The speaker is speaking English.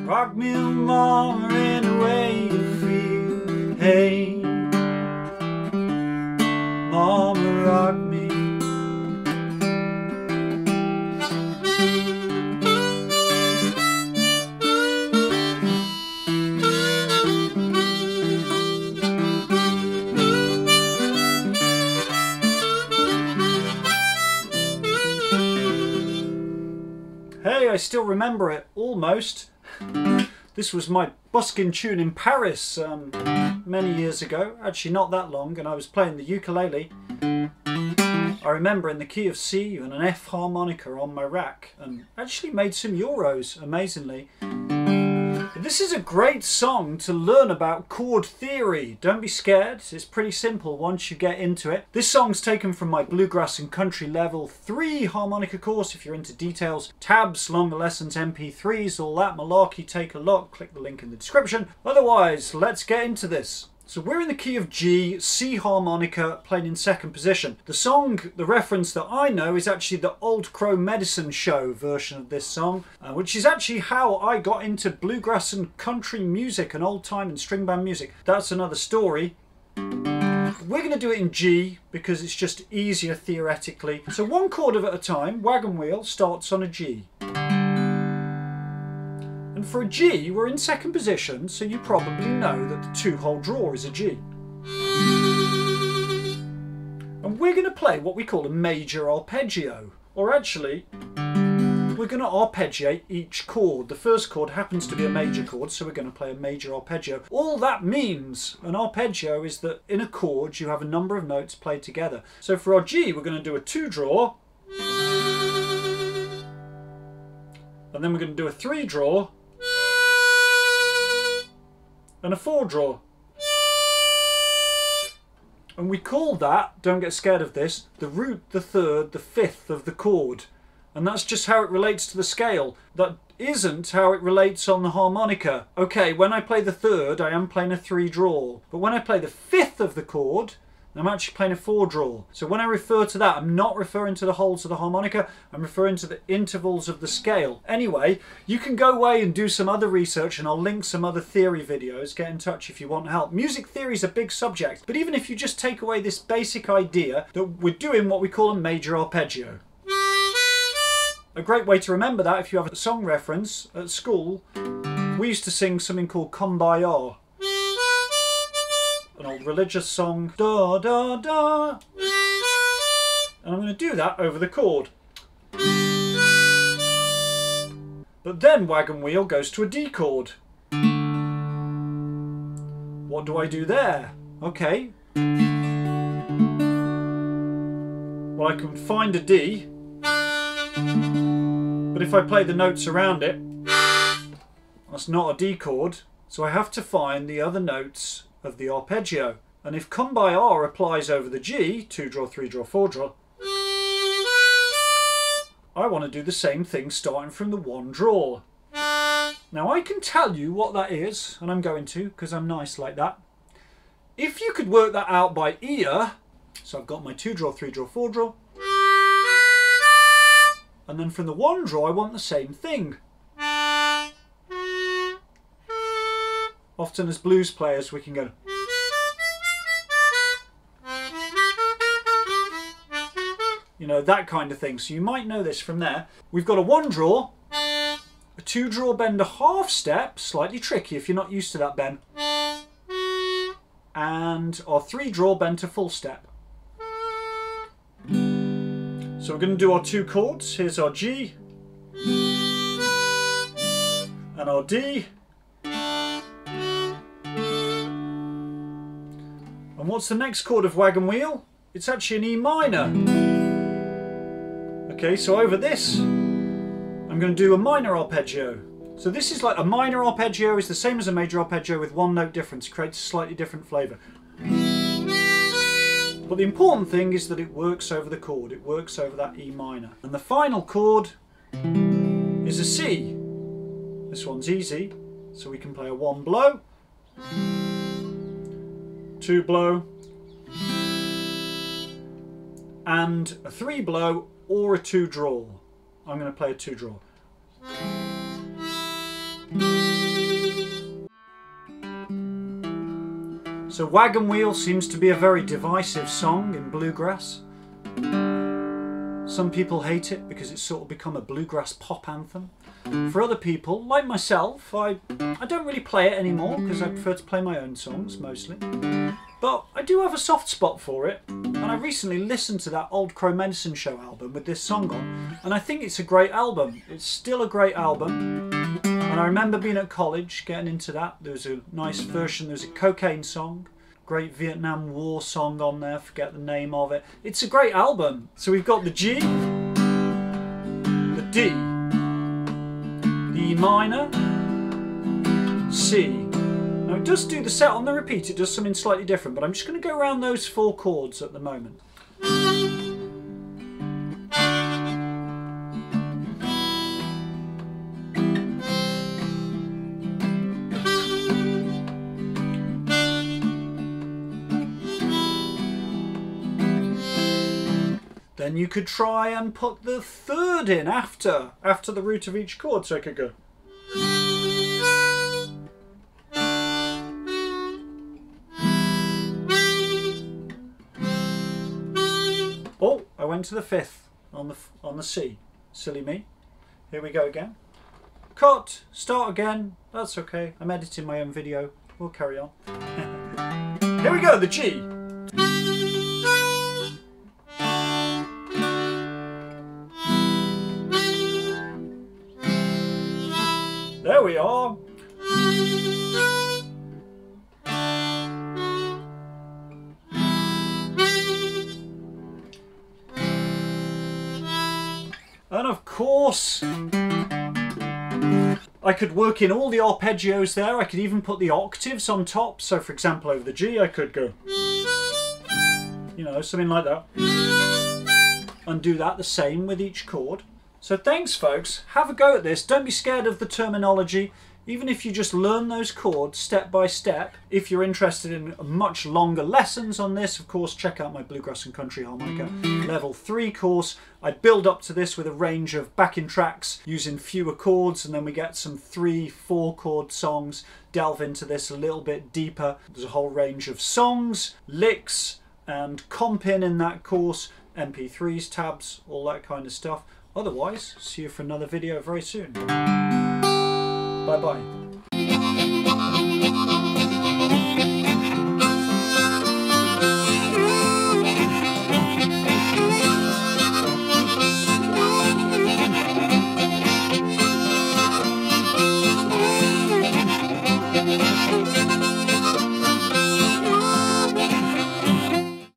Rock me, mama, any way you feel. Hey, mama, rock me. Hey, I still remember it, almost. This was my busking tune in Paris many years ago. Actually not that long, and I was playing the ukulele. I remember in the key of C and an F harmonica on my rack, and actually made some euros, amazingly. This is a great song to learn about chord theory. Don't be scared, it's pretty simple once you get into it. This song's taken from my Bluegrass and Country Level 3 harmonica course. If you're into details, tabs, longer lessons, MP3s, all that malarkey, take a look. Click the link in the description. Otherwise, let's get into this. So we're in the key of G, C harmonica, playing in second position. The song, the reference that I know is actually the Old Crow Medicine Show version of this song, which is actually how I got into bluegrass and country music and old time and string band music. That's another story. We're going to do it in G because it's just easier theoretically. So one chord at a time. Wagon Wheel starts on a G. And for a G, we're in second position, so you probably know that the 2-hole draw is a G. And we're going to play what we call a major arpeggio. Or actually, we're going to arpeggiate each chord. The first chord happens to be a major chord, so we're going to play a major arpeggio. All that means, an arpeggio, is that in a chord you have a number of notes played together. So for our G, we're going to do a 2-draw. And then we're going to do a 3-draw. And a 4-draw. And we call that, don't get scared of this, the root, the third, the fifth of the chord. And that's just how it relates to the scale. That isn't how it relates on the harmonica. Okay, when I play the third, I am playing a 3-draw. But when I play the fifth of the chord, I'm actually playing a 4-draw. So when I refer to that, I'm not referring to the holes of the harmonica, I'm referring to the intervals of the scale. Anyway, you can go away and do some other research, and I'll link some other theory videos. Get in touch if you want help. Music theory is a big subject, but even if you just take away this basic idea that we're doing what we call a major arpeggio. A great way to remember that, if you have a song reference at school, we used to sing something called Kumbaya. An old religious song, da da da, and I'm going to do that over the chord. But then Wagon Wheel goes to a D chord. What do I do there? Okay. Well, I can find a D, but if I play the notes around it, that's not a D chord, so I have to find the other notes of the arpeggio. And if Kumbaya applies over the G, 2-draw, 3-draw, 4-draw, I want to do the same thing starting from the 1-draw. Now I can tell you what that is, and I'm going to because I'm nice like that. If you could work that out by ear, so I've got my 2-draw, 3-draw, 4-draw, and then from the 1-draw I want the same thing. Often as blues players we can go, you know, that kind of thing. So you might know this from there. We've got a 1-draw, a 2-draw bend a half step, slightly tricky if you're not used to that bend, and our 3-draw bend to full step. So we're going to do our 2 chords. Here's our G and our D. And what's the next chord of Wagon Wheel? It's actually an E minor. Okay, so over this, I'm going to do a minor arpeggio. So this is like a minor arpeggio is the same as a major arpeggio with 1 note difference. It creates a slightly different flavour. But the important thing is that it works over the chord. It works over that E minor. And the final chord is a C. This one's easy. So we can play a 1 blow, 2 blow, and a 3 blow or a 2 draw. I'm going to play a 2 draw. So Wagon Wheel seems to be a very divisive song in bluegrass. Some people hate it because it's sort of become a bluegrass pop anthem. For other people, like myself, I don't really play it anymore because I prefer to play my own songs mostly. But I do have a soft spot for it, and I recently listened to that old Crow Medicine Show album with this song on, and I think it's a great album. It's still a great album, and I remember being at college, getting into that. There was a nice version, there's a cocaine song, great Vietnam War song on there, forget the name of it. It's a great album. So we've got the G, the D, the E minor, C. Now it does do the set on the repeat, it does something slightly different, but I'm just going to go around those 4 chords at the moment. Then you could try and put the 3rd in after the root of each chord, so I could go. Oh, I went to the 5th on the C. Silly me. Here we go again. Cut. Start again. That's okay. I'm editing my own video. We'll carry on. Here we go. The G. There we are. And of course, I could work in all the arpeggios there. I could even put the octaves on top. So for example, over the G, I could go, you know, something like that. And do that the same with each chord. So thanks folks, have a go at this. Don't be scared of the terminology. Even if you just learn those chords step by step. If you're interested in much longer lessons on this, of course, check out my Bluegrass and Country Harmonica Level 3 course. I build up to this with a range of backing tracks using fewer chords, and then we get some 3-4 chord songs, delve into this a little bit deeper. There's a whole range of songs, licks, and comping in that course, MP3s, tabs, all that kind of stuff. Otherwise, see you for another video very soon. Bye-bye.